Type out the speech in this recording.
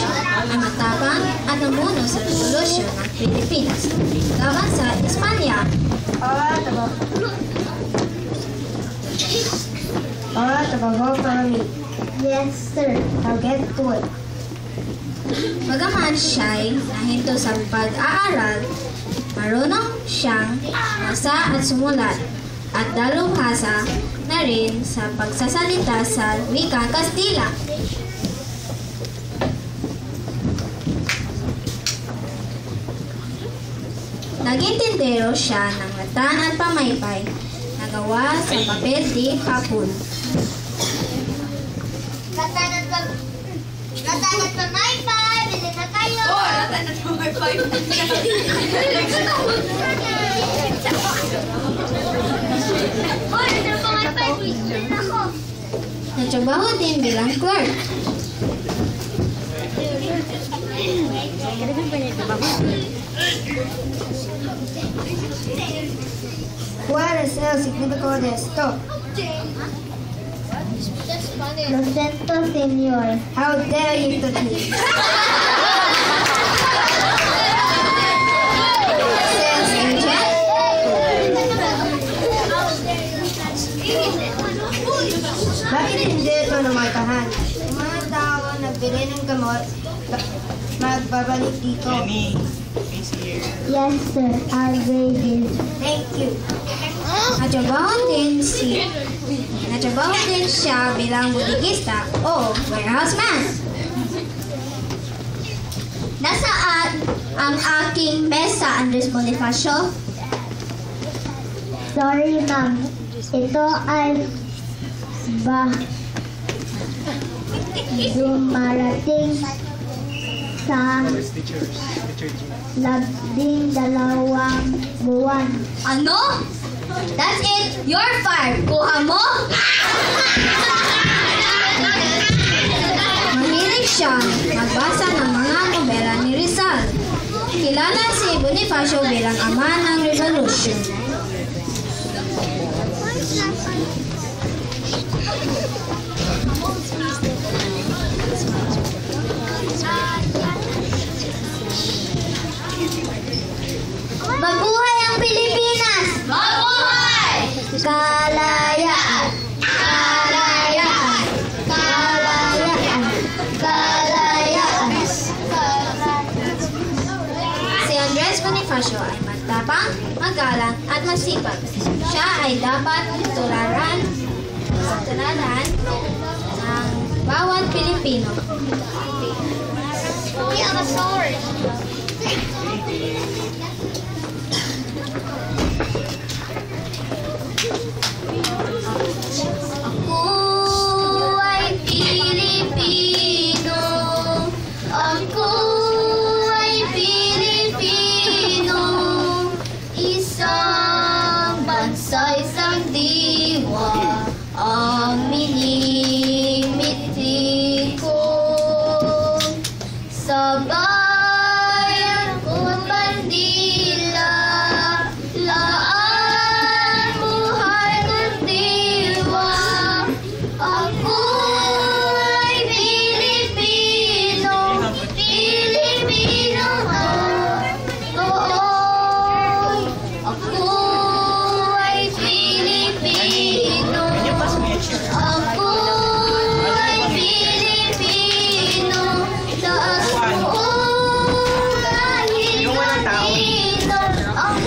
Bonifacio ay matapang at namuno sa revolusyon ng Pilipinas laban sa Espanya. Tabago para me. Yes, sir. I'll get to it. Bagaman siya'y nahinto sa pag-aaral, marunong siyang masa at sumulat at dalubhasa na rin sa pagsasalita sa wikang Kastila. Naging tindero siya ng ratan at pamaypay na gawa sa papel di hapon. Ratan at pamaypay, bili na kayo! Ratan at pamaypay! Ratan at pamaypay, bili na ako! Nagtrabaho din bilang clerk. ¿Cuál es el significado de esto? Lo siento, señor. How dare you touch me? Sales agent. Bakit hindi ito namarkahan? Yung mga tao nagbili ng gamot, magbabalik dito. Yes, sir. I'll read it. Thank you. Nagtrabaho din siya bilang butikista o warehouse man. Nasaan ang aking mesa, Andres Bonifacio? Sorry, ma'am. Ito ay dumarating sa 12 buwan. Ano? That's it! You're fired! Kuha mo? Mahilig siya magbasa ng mga nobela ni Rizal. Kilala si Bonifacio bilang ama ng revolusyon. Mabuhay ang Pilipinas! Mabuhay! Kalayaan! Kalayaan! Kalayaan! Kalayaan! Si Andres Bonifacio ay matapang, magalang at masipag. Siya ay dapat tularan ng bawat Pilipino. We have a sword! Ako ay Pilipino. Ako ay Pilipino. Isang bansa, isang diwa. Ang minimiti ko. Sa bayan ko't bandila. Laan buhay ko't diwa. Ako ay Pilipino. Pilipino ako. Ako ay Pilipino. Ako ay Pilipino. Taas ko kahit kanino. Ang